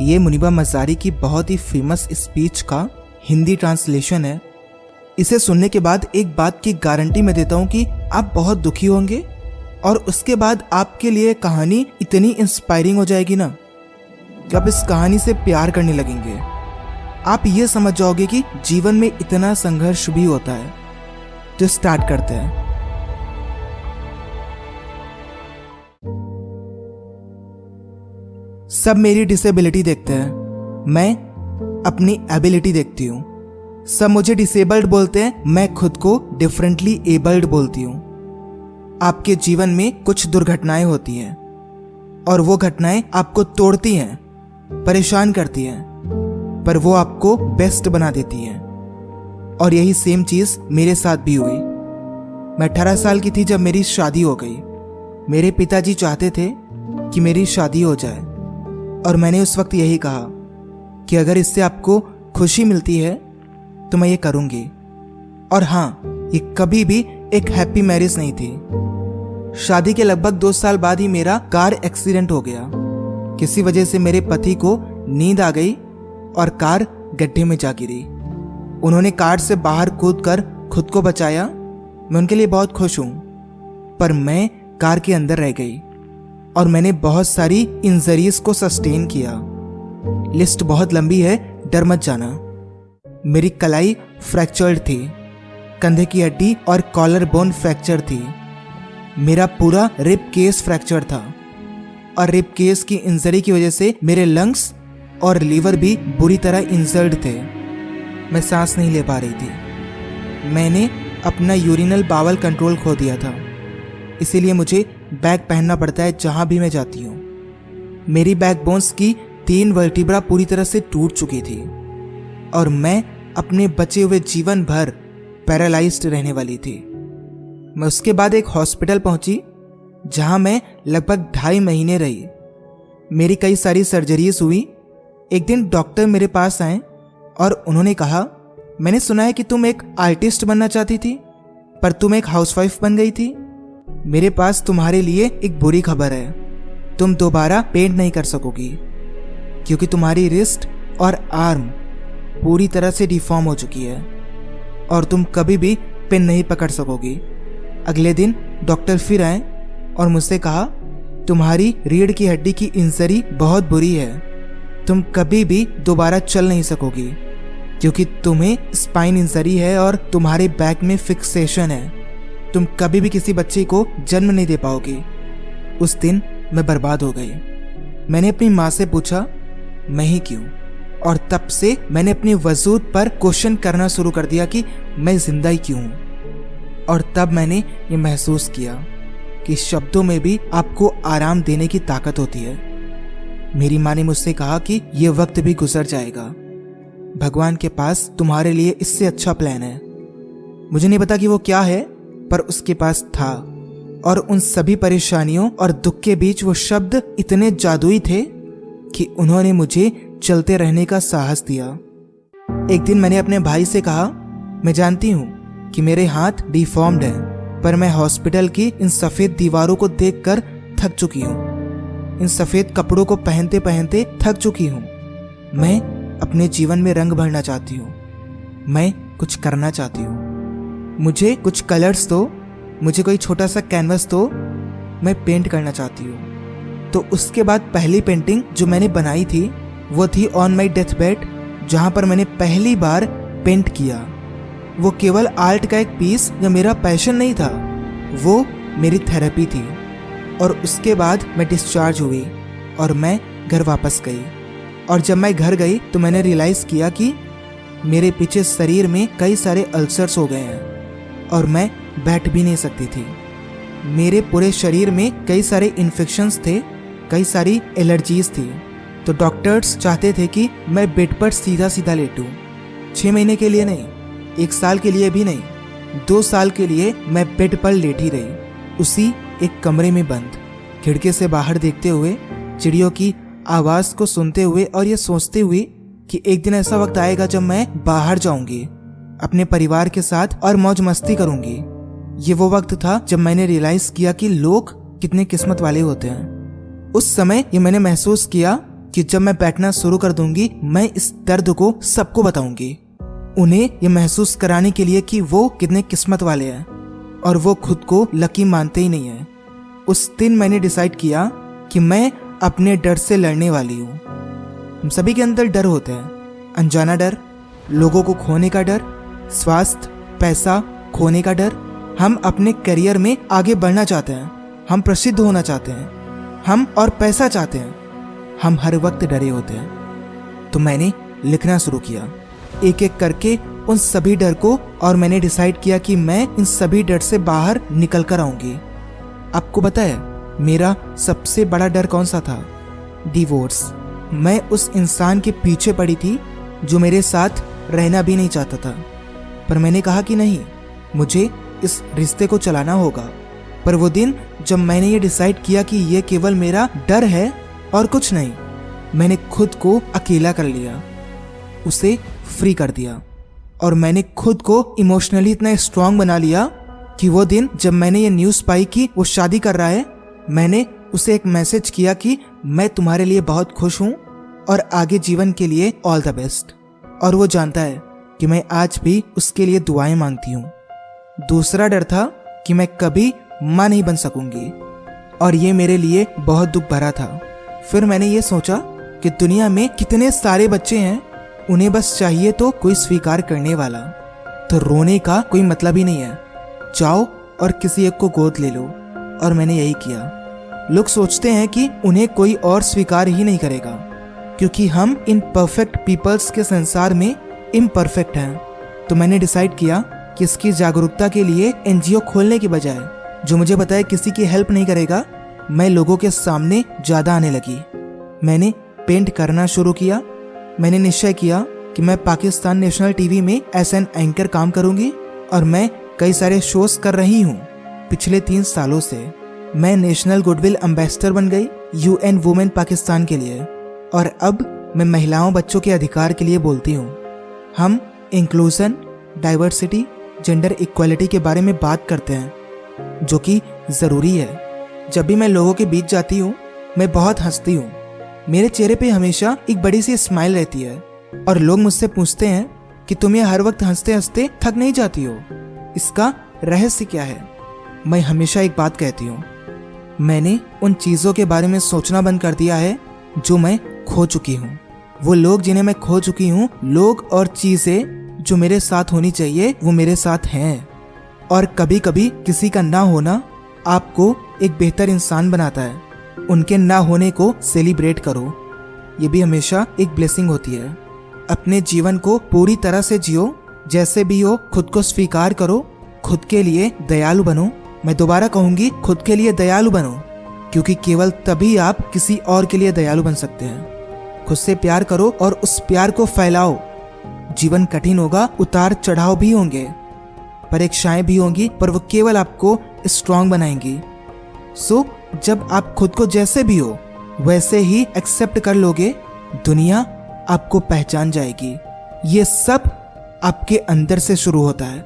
ये मुनीबा मज़ारी की बहुत ही फेमस स्पीच का हिंदी ट्रांसलेशन है। इसे सुनने के बाद एक बात की गारंटी मैं देता हूँ कि आप बहुत दुखी होंगे और उसके बाद आपके लिए कहानी इतनी इंस्पायरिंग हो जाएगी ना कि आप इस कहानी से प्यार करने लगेंगे। आप ये समझ जाओगे कि जीवन में इतना संघर्ष भी होता है। तो स्टार्ट करते हैं। सब मेरी डिसेबिलिटी देखते हैं, मैं अपनी एबिलिटी देखती हूँ। सब मुझे डिसेबल्ड बोलते हैं, मैं खुद को डिफरेंटली एबल्ड बोलती हूँ। आपके जीवन में कुछ दुर्घटनाएं होती हैं और वो घटनाएं आपको तोड़ती हैं, परेशान करती हैं, पर वो आपको बेस्ट बना देती हैं। और यही सेम चीज मेरे साथ भी हुई। मैं 18 साल की थी जब मेरी शादी हो गई। मेरे पिताजी चाहते थे कि मेरी शादी हो जाए और मैंने उस वक्त यही कहा कि अगर इससे आपको खुशी मिलती है तो मैं ये करूंगी। और हाँ, ये कभी भी एक हैप्पी मैरिज नहीं थी। शादी के लगभग 2 साल बाद ही मेरा कार एक्सीडेंट हो गया। किसी वजह से मेरे पति को नींद आ गई और कार गड्ढे में जा गिरी। उन्होंने कार से बाहर कूदकर खुद को बचाया। मैं उनके लिए बहुत खुश हूं, पर मैं कार के अंदर रह गई और मैंने बहुत सारी इंजरीज को सस्टेन किया। लिस्ट बहुत लंबी है, डर मत जाना। मेरी कलाई फ्रैक्चर्ड थी, कंधे की हड्डी और कॉलर बोन फ्रैक्चर थी। मेरा पूरा रिब केस फ्रैक्चर था और रिब केस की इंजरी की वजह से मेरे लंग्स और लीवर भी बुरी तरह इंजर्ड थे। मैं सांस नहीं ले पा रही थी। मैंने अपना यूरिनल बावल कंट्रोल खो दिया था, इसीलिए मुझे बैग पहनना पड़ता है जहां भी मैं जाती हूँ। मेरी बैकबोन्स की 3 वर्टिब्रा पूरी तरह से टूट चुकी थी और मैं अपने बचे हुए जीवन भर पैरालाइज्ड रहने वाली थी। मैं उसके बाद एक हॉस्पिटल पहुंची जहां मैं लगभग 2.5 महीने रही। मेरी कई सारी सर्जरीज हुई। एक दिन डॉक्टर मेरे पास आए और उन्होंने कहा, मैंने सुना है कि तुम एक आर्टिस्ट बनना चाहती थी, पर तुम एक हाउसवाइफ बन गई थी। मेरे पास तुम्हारे लिए एक बुरी खबर है, तुम दोबारा पेंट नहीं कर सकोगी क्योंकि तुम्हारी रिस्ट और आर्म पूरी तरह से डिफॉर्म हो चुकी है और तुम कभी भी पेन नहीं पकड़ सकोगी। अगले दिन डॉक्टर फिर आए और मुझसे कहा, तुम्हारी रीढ़ की हड्डी की इंजरी बहुत बुरी है, तुम कभी भी दोबारा चल नहीं सकोगी क्योंकि तुम्हें स्पाइन इंजरी है और तुम्हारे बैक में फिक्सेशन है। तुम कभी भी किसी बच्चे को जन्म नहीं दे पाओगी। उस दिन मैं बर्बाद हो गई। मैंने अपनी माँ से पूछा, मैं ही क्यों? और तब से मैंने अपने वजूद पर क्वेश्चन करना शुरू कर दिया कि मैं जिंदा ही क्यों हूं। और तब मैंने ये महसूस किया कि शब्दों में भी आपको आराम देने की ताकत होती है। मेरी माँ ने मुझसे कहा कि ये वक्त भी गुजर जाएगा, भगवान के पास तुम्हारे लिए इससे अच्छा प्लान है। मुझे नहीं पता कि वो क्या है, पर उसके पास था। और उन सभी परेशानियों और दुख के बीच वो शब्द इतने जादुई थे कि उन्होंने मुझे चलते रहने का साहस दिया। एक दिन मैंने अपने भाई से कहा, मैं जानती हूँ कि मेरे हाथ डिफॉर्म्ड हैं, पर मैं हॉस्पिटल की इन सफेद दीवारों को देखकर थक चुकी हूँ। इन सफेद कपड़ों को पहनते पहनते थक चुकी हूँ। मैं अपने जीवन में रंग भरना चाहती हूँ। मैं कुछ करना चाहती हूँ। मुझे कुछ कलर्स दो, मुझे कोई छोटा सा कैनवस दो, मैं पेंट करना चाहती हूँ। तो उसके बाद पहली पेंटिंग जो मैंने बनाई थी वो थी ऑन माई डेथ बेड, जहाँ पर मैंने पहली बार पेंट किया। वो केवल आर्ट का एक पीस जो मेरा पैशन नहीं था, वो मेरी थेरेपी थी। और उसके बाद मैं डिस्चार्ज हुई और मैं घर वापस गई। और जब मैं घर गई तो मैंने रियलाइज़ किया कि मेरे पीछे शरीर में कई सारे अल्सर्स हो गए हैं और मैं बैठ भी नहीं सकती थी। मेरे पूरे शरीर में कई सारे इन्फेक्शंस थे, कई सारी एलर्जीज थी। तो डॉक्टर्स चाहते थे कि मैं बेड पर सीधा सीधा लेटूं। 6 महीने के लिए नहीं, 1 साल के लिए भी नहीं, 2 साल के लिए मैं बेड पर लेटी रही, उसी एक कमरे में बंद, खिड़की से बाहर देखते हुए, चिड़ियों की आवाज़ को सुनते हुए और ये सोचते हुए कि एक दिन ऐसा वक्त आएगा जब मैं बाहर जाऊंगी अपने परिवार के साथ और मौज मस्ती करूंगी। ये वो वक्त था जब मैंने रियलाइज किया कि लोग कितने किस्मत वाले होते हैं। उस समय ये मैंने महसूस किया कि जब मैं बैठना शुरू कर दूंगी मैं इस दर्द को सबको बताऊंगी, उन्हें ये महसूस कराने के लिए कि वो कितने किस्मत वाले हैं और वो खुद को लकी मानते ही नहीं है। उस दिन मैंने डिसाइड किया कि मैं अपने डर से लड़ने वाली हूँ। हम सभी के अंदर डर होते हैं, अनजाना डर, लोगों को खोने का डर, स्वास्थ्य, पैसा खोने का डर। हम अपने करियर में आगे बढ़ना चाहते हैं, हम प्रसिद्ध होना चाहते हैं, हम और पैसा चाहते हैं। हम हर वक्त डरे होते हैं। तो मैंने लिखना शुरू किया एक एक करके उन सभी डर को, और मैंने डिसाइड किया कि मैं इन सभी डर से बाहर निकल कर आऊंगी। आपको पता है मेरा सबसे बड़ा डर कौन सा था? डिवोर्स। मैं उस इंसान के पीछे पड़ी थी जो मेरे साथ रहना भी नहीं चाहता था, पर मैंने कहा कि नहीं, मुझे इस रिश्ते को चलाना होगा। पर वो दिन जब मैंने ये डिसाइड किया कि ये केवल मेरा डर है और कुछ नहीं, मैंने खुद को अकेला कर लिया, उसे फ्री कर दिया, और मैंने खुद को इमोशनली इतना स्ट्रांग बना लिया कि वो दिन जब मैंने ये न्यूज़ पाई कि वो शादी कर रहा है, मैंने उसे एक मैसेज किया कि मैं तुम्हारे लिए बहुत खुश हूँ और आगे जीवन के लिए ऑल द बेस्ट। और वो जानता है कि मैं आज भी उसके लिए दुआएं मांगती हूँ। दूसरा डर था कि मैं कभी माँ नहीं बन सकूंगी, और ये मेरे लिए बहुत दुख भरा था। फिर मैंने ये सोचा कि दुनिया में कितने सारे बच्चे हैं, उन्हें बस चाहिए तो कोई स्वीकार करने वाला। तो रोने का कोई मतलब ही नहीं है, जाओ और किसी एक को गोद ले लो। और मैंने यही किया। लोग सोचते हैं कि उन्हें कोई और स्वीकार ही नहीं करेगा, क्योंकि हम इन परफेक्ट पीपल्स के संसार में इम्परफेक्ट हैं। तो मैंने डिसाइड किया कि इसकी जागरूकता के लिए एनजीओ खोलने की बजाय, जो मुझे पता है किसी की हेल्प नहीं करेगा, मैं लोगों के सामने ज़्यादा आने लगी। मैंने पेंट करना शुरू किया। मैंने निश्चय किया कि मैं पाकिस्तान नेशनल टीवी में एज एन एंकर काम करूंगी, और मैं कई सारे शोज कर रही हूँ। पिछले 3 सालों से मैं नेशनल गुडविल एम्बेसडर बन गई UN वुमेन पाकिस्तान के लिए, और अब मैं महिलाओं बच्चों के अधिकार के लिए बोलती हूँ। हम इंक्लूजन, डाइवर्सिटी, जेंडर इक्वालिटी के बारे में बात करते हैं, जो कि ज़रूरी है। जब भी मैं लोगों के बीच जाती हूँ मैं बहुत हंसती हूँ। मेरे चेहरे पे हमेशा एक बड़ी सी स्माइल रहती है, और लोग मुझसे पूछते हैं कि तुम ये हर वक्त हंसते हंसते थक नहीं जाती हो, इसका रहस्य क्या है? मैं हमेशा एक बात कहती हूँ, मैंने उन चीज़ों के बारे में सोचना बंद कर दिया है जो मैं खो चुकी हूँ। वो लोग जिन्हें मैं खो चुकी हूँ, लोग और चीज़ें जो मेरे साथ होनी चाहिए वो मेरे साथ हैं। और कभी कभी किसी का ना होना आपको एक बेहतर इंसान बनाता है। उनके ना होने को सेलिब्रेट करो, ये भी हमेशा एक ब्लेसिंग होती है। अपने जीवन को पूरी तरह से जियो, जैसे भी हो खुद को स्वीकार करो, खुद के लिए दयालु बनो। मैं दोबारा कहूँगी, खुद के लिए दयालु बनो, क्योंकि केवल तभी आप किसी और के लिए दयालु बन सकते हैं। खुद से प्यार करो और उस प्यार को फैलाओ। जीवन कठिन होगा, उतार चढ़ाव भी होंगे, परीक्षाएं भी होंगी, पर वो केवल आपको स्ट्रांग बनाएंगी। सो जब आप खुद को जैसे भी हो वैसे ही एक्सेप्ट कर लोगे, दुनिया आपको पहचान जाएगी। ये सब आपके अंदर से शुरू होता है।